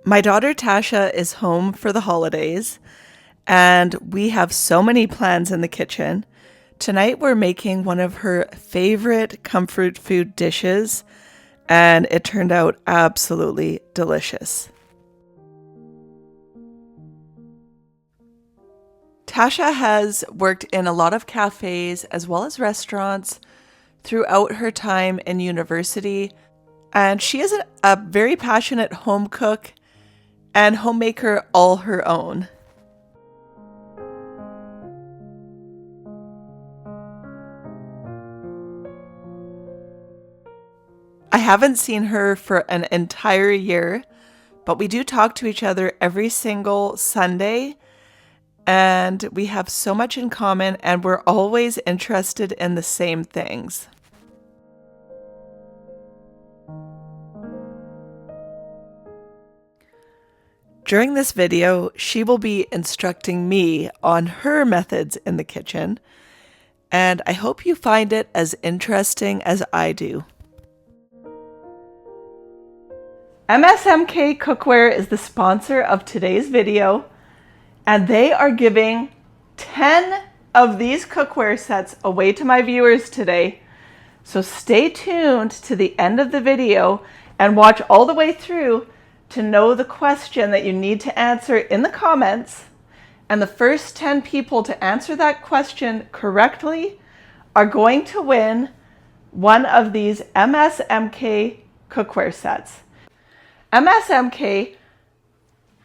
My daughter Tasha is home for the holidays, and we have so many plans in the kitchen. Tonight we're making one of her favorite comfort food dishes, and it turned out absolutely delicious. Tasha has worked in a lot of cafes as well as restaurants throughout her time in university, and she is a very passionate home cook and homemaker all her own. I haven't seen her for an entire year, but we do talk to each other every single Sunday, and we have so much in common, and we're always interested in the same things. During this video, she will be instructing me on her methods in the kitchen, and I hope you find it as interesting as I do. MSMK Cookware is the sponsor of today's video, and they are giving 10 of these cookware sets away to my viewers today. So stay tuned to the end of the video and watch all the way through to know the question that you need to answer in the comments. And the first 10 people to answer that question correctly are going to win one of these MSMK cookware sets. MSMK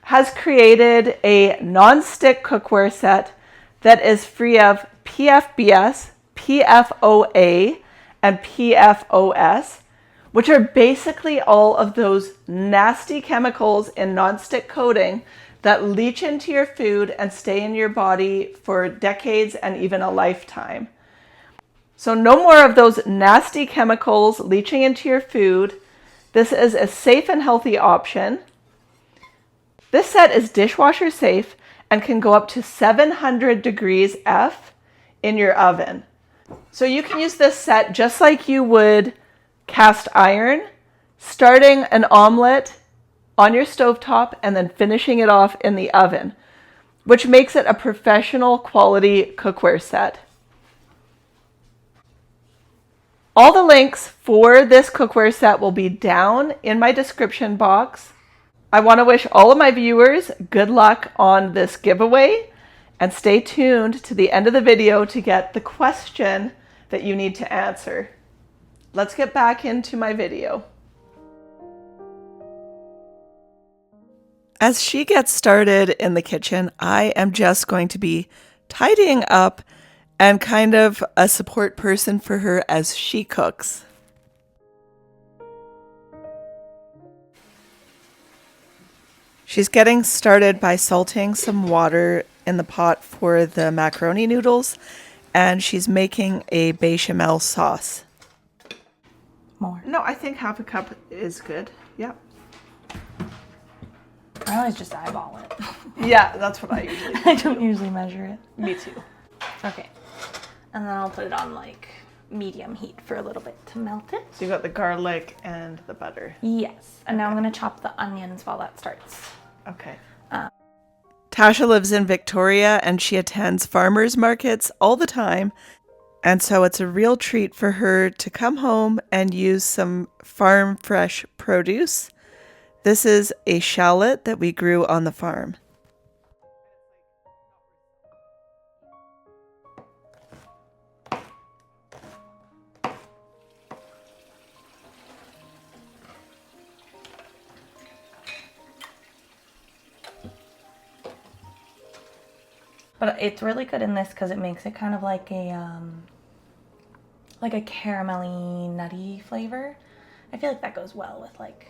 has created a non-stick cookware set that is free of PFBS, PFOA, and PFOS, which are basically all of those nasty chemicals in non-stick coating that leach into your food and stay in your body for decades and even a lifetime. So no more of those nasty chemicals leaching into your food. This is a safe and healthy option. This set is dishwasher safe and can go up to 700 degrees F in your oven. So you can use this set just like you would cast iron, starting an omelet on your stovetop and then finishing it off in the oven, which makes it a professional quality cookware set. All the links for this cookware set will be down in my description box. I want to wish all of my viewers good luck on this giveaway, and stay tuned to the end of the video to get the question that you need to answer. Let's get back into my video. As she gets started in the kitchen, I am just going to be tidying up and kind of a support person for her as she cooks. She's getting started by salting some water in the pot for the macaroni noodles, and she's making a bechamel sauce. More. No, I think half a cup is good. Yep. I always just eyeball it. Yeah, that's what I usually do. I don't usually measure it. Me too. Okay. And then I'll put it on like medium heat for a little bit to melt it. So you got the garlic and the butter. Yes. And now I'm going to chop the onions while that starts. Okay. Tasha lives in Victoria and she attends farmers markets all the time. And so it's a real treat for her to come home and use some farm fresh produce. This is a shallot that we grew on the farm. But it's really good in this because it makes it kind of like a caramelly, nutty flavor. I feel like that goes well with like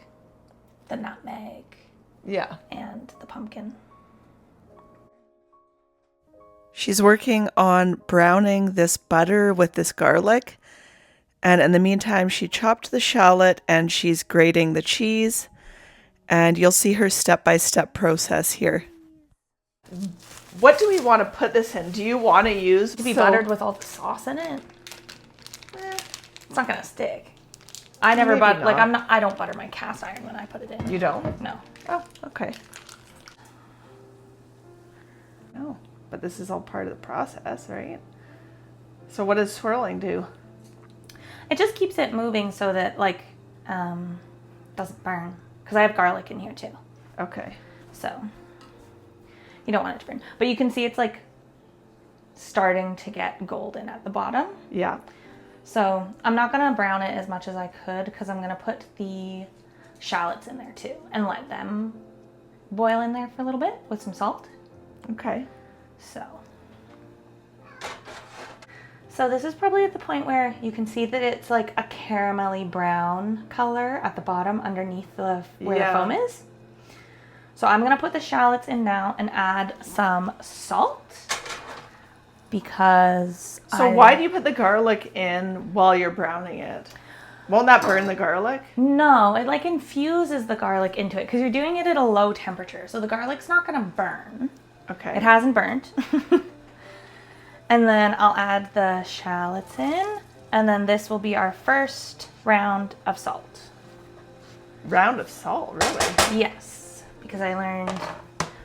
the nutmeg. Yeah. And the pumpkin. She's working on browning this butter with this garlic. And in the meantime, she chopped the shallot and she's grating the cheese. And you'll see her step-by-step process here. What do we want to put this in? Do you want to use... To be buttered with all the sauce in it? It's not going to stick. I never butter, like I don't butter my cast iron when I put it in. You don't? No. Oh, okay. Oh, but this is all part of the process, right? So what does swirling do? It just keeps it moving so that like doesn't burn. Because I have garlic in here too. Okay. So you don't want it to burn. But you can see it's like starting to get golden at the bottom. Yeah. So I'm not going to brown it as much as I could because I'm going to put the shallots in there too and let them boil in there for a little bit with some salt. Okay. So this is probably at the point where you can see that it's like a caramelly brown color at the bottom underneath where the foam is. So I'm going to put the shallots in now and add some salt because why do you put the garlic in while you're browning it? Won't that burn the garlic? No, it like infuses the garlic into it because you're doing it at a low temperature. So the garlic's not going to burn. Okay. It hasn't burnt. And then I'll add the shallots in, and then this will be our first round of salt. Round of salt, really? Yes, because I learned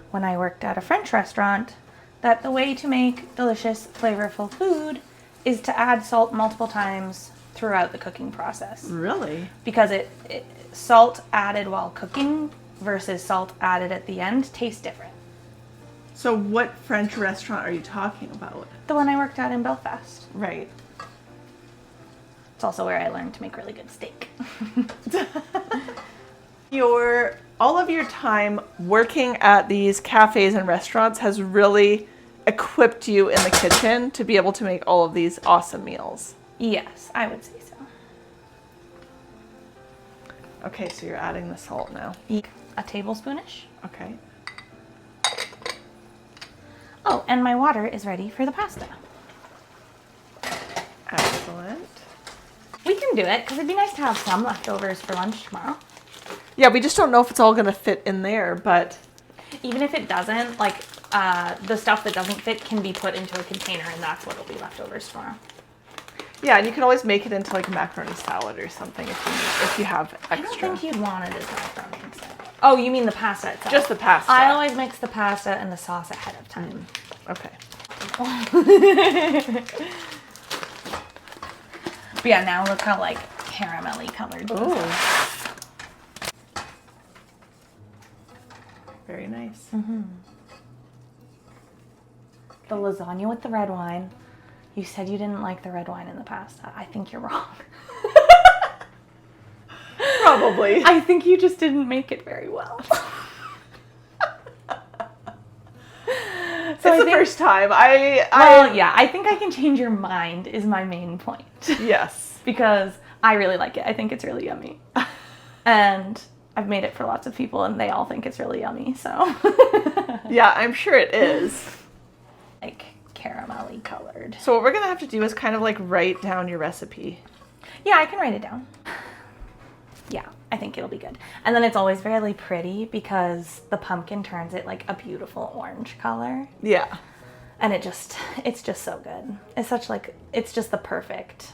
when I worked at a French restaurant that the way to make delicious, flavorful food is to add salt multiple times throughout the cooking process. Really? Because salt added while cooking versus salt added at the end tastes different. So what French restaurant are you talking about? The one I worked at in Belfast. Right. It's also where I learned to make really good steak. All of your time working at these cafes and restaurants has really equipped you in the kitchen to be able to make all of these awesome meals. Yes, I would say so. Okay, so you're adding the salt now. A tablespoonish. Okay. Oh, and my water is ready for the pasta. Excellent. We can do it because it'd be nice to have some leftovers for lunch tomorrow. Yeah, we just don't know if it's all going to fit in there, but... Even if it doesn't, like the stuff that doesn't fit can be put into a container and that's what will be leftovers tomorrow. Yeah, and you can always make it into like a macaroni salad or something if you have extra. I don't think you'd want it as macaroni salad. Oh, you mean the pasta itself? Just the pasta. I always mix the pasta and the sauce ahead of time. Okay. But yeah, now look how like caramelly colored. Oh. Very nice. Mm-hmm. The lasagna with the red wine. You said you didn't like the red wine in the pasta. I think you're wrong. Probably. I think you just didn't make it very well. It's the first time. Yeah, I think I can change your mind is my main point. Yes. Because I really like it. I think it's really yummy. And I've made it for lots of people and they all think it's really yummy, so. Yeah, I'm sure it is. Like caramelly colored. So what we're gonna have to do is kind of like write down your recipe. Yeah, I can write it down. Yeah, I think it'll be good. And then it's always really pretty because the pumpkin turns it like a beautiful orange color. Yeah. And it's just so good. It's just the perfect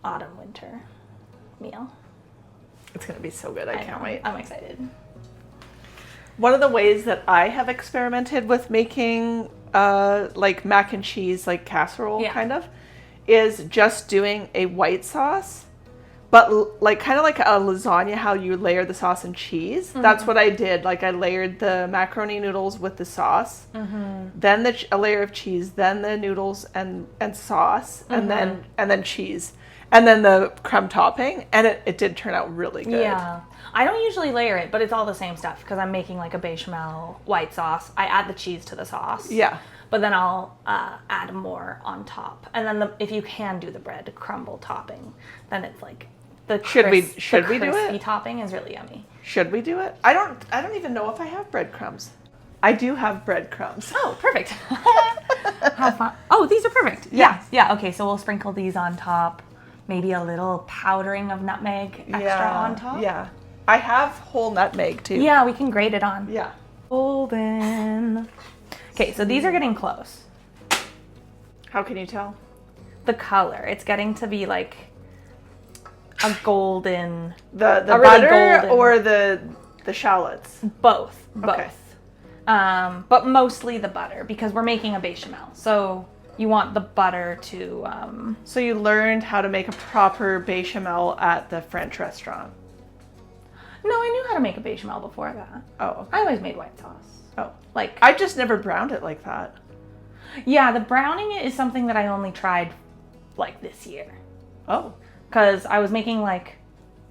autumn winter meal. It's gonna be so good. I can't wait. I'm excited. One of the ways that I have experimented with making like mac and cheese, like casserole kind of, is just doing a white sauce, but like kind of like a lasagna, how you layer the sauce and cheese. Mm-hmm. That's what I did. Like I layered the macaroni noodles with the sauce, then a layer of cheese, then the noodles and sauce, and then cheese, and then the crumb topping, and it did turn out really good. Yeah. I don't usually layer it, but it's all the same stuff because I'm making like a béchamel white sauce. I add the cheese to the sauce. Yeah. But then I'll add more on top. And then if you can do the bread crumble topping, then it's like the should we do it? Crispy topping is really yummy. Should we do it? I don't even know if I have breadcrumbs. I do have breadcrumbs. Oh, perfect. How fun. Oh, these are perfect. Yeah. Yeah. Okay, so we'll sprinkle these on top. Maybe a little powdering of nutmeg extra on top. Yeah. I have whole nutmeg too. Yeah, we can grate it on. Yeah. Golden. Okay, so these are getting close. How can you tell? The color. It's getting to be like a golden. The butter or the The shallots? Both. Okay. But mostly the butter, because we're making a bechamel. So you want the butter to... So you learned how to make a proper bechamel at the French restaurant? No, I knew how to make a bechamel before that. Oh, okay. I always made white sauce. Oh. Like, I just never browned it like that. yeah, the browning is something that I only tried like this year. Oh. Because I was making like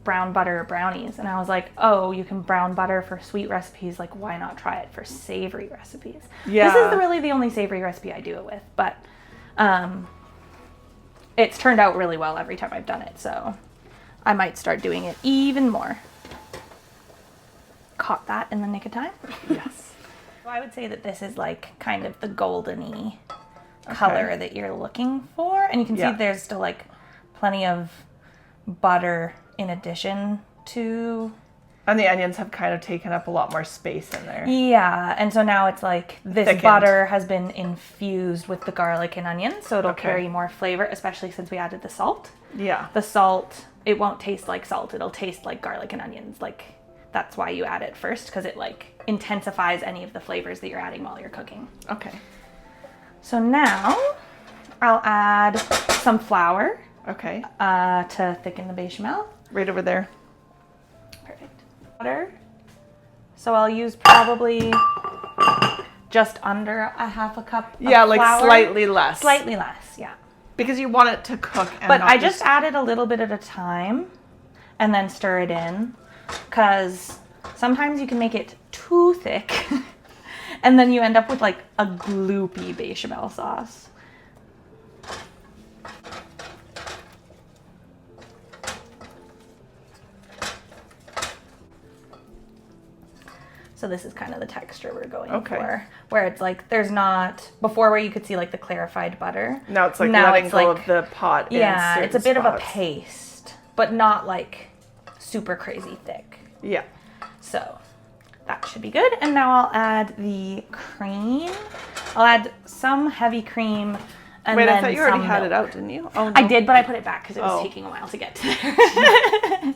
brown butter brownies, and I was like, oh, you can brown butter for sweet recipes, like why not try it for savory recipes? Yeah. This is really the only savory recipe I do it with, but it's turned out really well every time I've done it, so I might start doing it even more. Caught that in the nick of time. Yes. So I would say that this is like kind of the goldeny color that you're looking for, and you can see there's still like plenty of butter in addition to... And the onions have kind of taken up a lot more space in there. Yeah, and so now it's like this Thickened. butter has been infused with the garlic and onion, so it'll carry more flavor, especially since we added the salt. Yeah. The salt, it won't taste like salt, it'll taste like garlic and onions. Like, that's why you add it first, because it like intensifies any of the flavors that you're adding while you're cooking. Okay. So now I'll add some flour. Okay. To thicken the bechamel. Right over there. Perfect. Butter. So I'll use probably just under a half a cup of Yeah, like flour. slightly less. Slightly less, yeah. Because you want it to cook. And But not I just added a little bit at a time and then stir it in, because sometimes you can make it too thick and then you end up with like a gloopy bechamel sauce. So this is kind of the texture we're going for, where it's like there's not, before where you could see like the clarified butter. Now it's like letting go of the pot. Yeah, in it's a bit spots. of a paste, but not like super crazy thick. Yeah. So that should be good. And now I'll add the cream. I'll add some heavy cream. And Wait, then I thought you already had milk. it out, didn't you? Oh, no. I did, but I put it back because it was taking a while to get to there.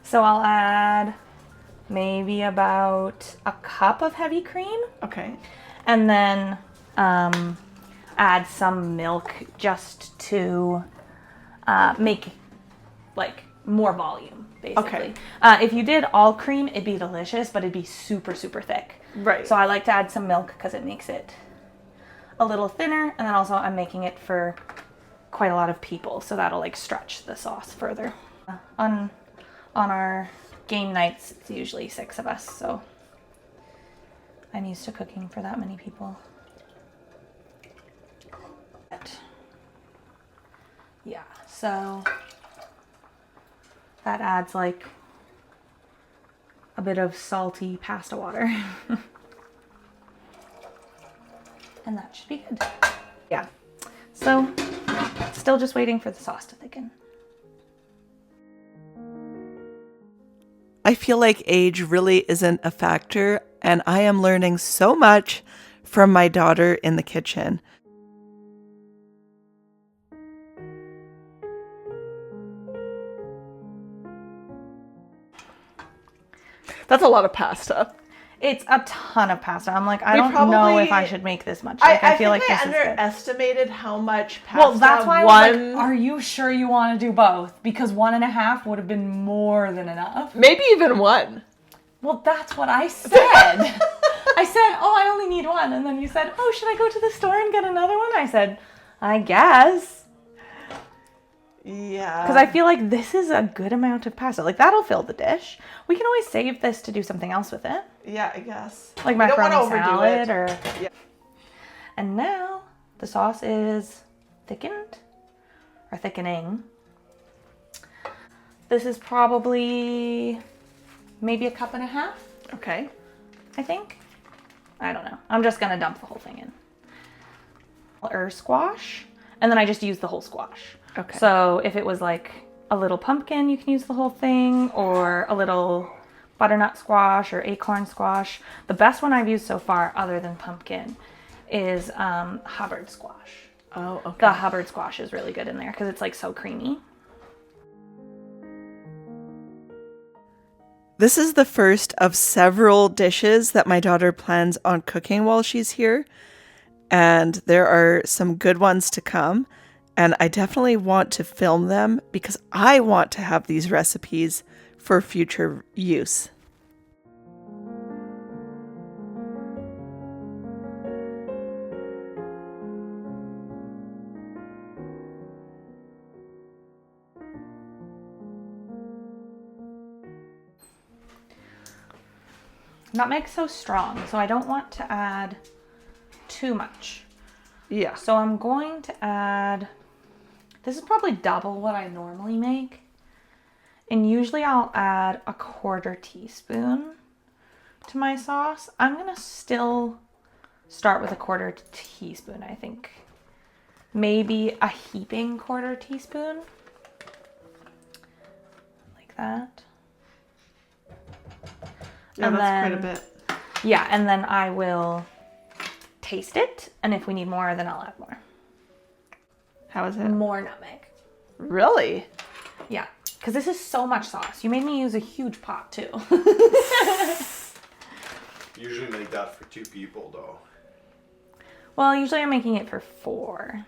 So I'll add maybe about a cup of heavy cream. Okay. And then add some milk just to make like more volume, basically. Okay. If you did all cream, it'd be delicious, but it'd be super, super thick. Right. So I like to add some milk because it makes it a little thinner. And then also I'm making it for quite a lot of people, so that'll like stretch the sauce further. On our game nights, it's usually 6 of us, so I'm used to cooking for that many people. But yeah, so that adds like a bit of salty pasta water. And that should be good. Yeah. So still just waiting for the sauce to thicken. I feel like age really isn't a factor, and I am learning so much from my daughter in the kitchen. That's a lot of pasta. It's a ton of pasta. I'm like, I don't know if I should make this much. Like, I feel like this is good. underestimated how much pasta. Well, that's why I was like, are you sure you want to do both? Because 1.5 would have been more than enough. Maybe even 1. Well, that's what I said. I said, oh, I only need 1. And then you said, oh, should I go to the store and get another one? I said, I guess. Yeah. Because I feel like this is a good amount of pasta. Like, that'll fill the dish. We can always save this to do something else with it. Yeah, I guess. Like macaroni salad or... Yeah. And now the sauce is thickened, or thickening. This is probably maybe 1.5 cups. Okay. I think. I don't know. I'm just going to dump the whole thing in. Squash. And then I just use the whole squash. Okay. So if it was like a little pumpkin, you can use the whole thing, or a little butternut squash or acorn squash. The best one I've used so far, other than pumpkin, is Hubbard squash. Oh, okay. The Hubbard squash is really good in there because it's like so creamy. This is the first of several dishes that my daughter plans on cooking while she's here. And there are some good ones to come. And I definitely want to film them because I want to have these recipes for future use. Nutmeg's so strong, so I don't want to add too much. Yeah. So I'm going to add, this is probably double what I normally make. And usually I'll add a 1/4 teaspoon to my sauce. I'm gonna still start with a 1/4 teaspoon, I think. Maybe a heaping 1/4 teaspoon. Like that. Yeah, and that's then, quite a bit. Yeah, and then I will taste it, and if we need more, then I'll add more. How is it? More nutmeg. Really? Yeah, because this is so much sauce. You made me use a huge pot, too. Usually make that for 2 people, though. Well, usually I'm making it for 4.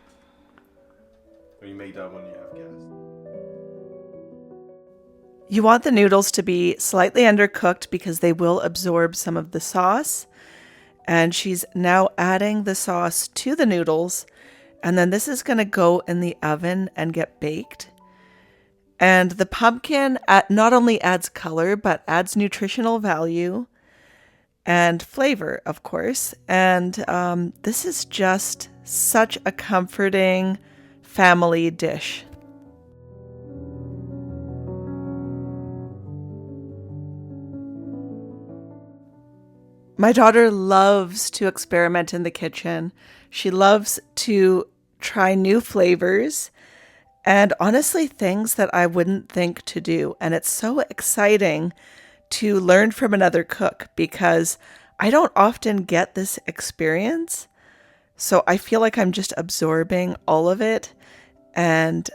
Or you make that when you have guests. You want the noodles to be slightly undercooked because they will absorb some of the sauce. And she's now adding the sauce to the noodles. And then this is going to go in the oven and get baked. And the pumpkin not only adds color, but adds nutritional value and flavor, of course. And this is just such a comforting family dish. My daughter loves to experiment in the kitchen. She loves to try new flavors and honestly things that I wouldn't think to do. And it's so exciting to learn from another cook because I don't often get this experience. So I feel like I'm just absorbing all of it. And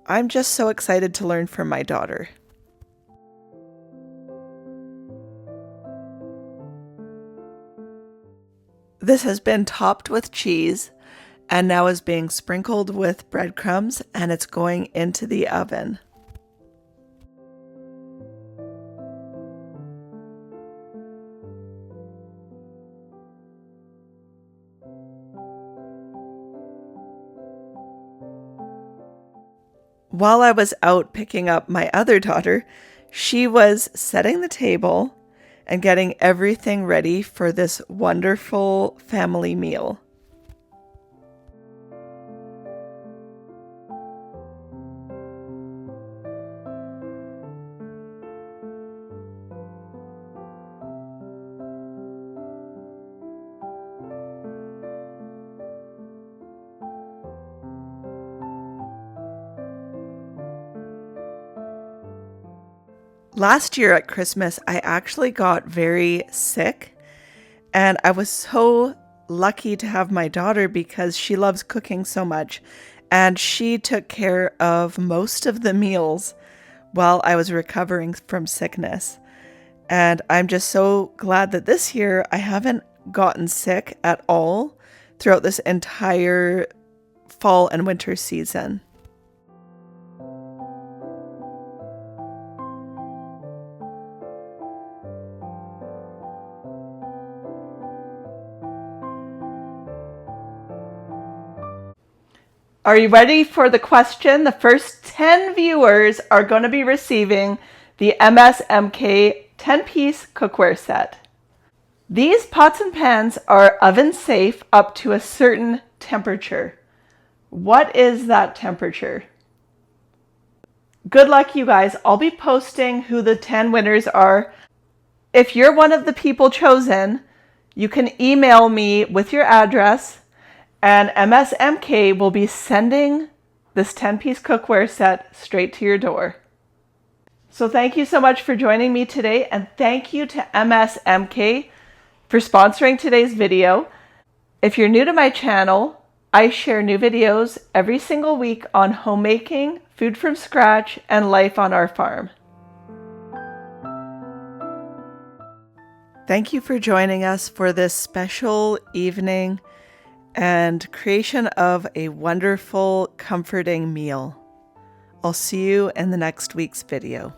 I'm just so excited to learn from my daughter. This has been topped with cheese and now is being sprinkled with breadcrumbs, and it's going into the oven. While I was out picking up my other daughter, she was setting the table and getting everything ready for this wonderful family meal. Last year at Christmas, I actually got very sick, and I was so lucky to have my daughter because she loves cooking so much, and she took care of most of the meals while I was recovering from sickness. And I'm just so glad that this year I haven't gotten sick at all throughout this entire fall and winter season. Are you ready for the question? The first 10 viewers are going to be receiving the MSMK 10-piece cookware set. These pots and pans are oven safe up to a certain temperature. What is that temperature? Good luck, you guys. I'll be posting who the 10 winners are. If you're one of the people chosen, you can email me with your address, and MSMK will be sending this 10-piece cookware set straight to your door. So thank you so much for joining me today, and thank you to MSMK for sponsoring today's video. If you're new to my channel, I share new videos every single week on homemaking, food from scratch, and life on our farm. Thank you for joining us for this special evening and creation of a wonderful, comforting meal. I'll see you in the next week's video.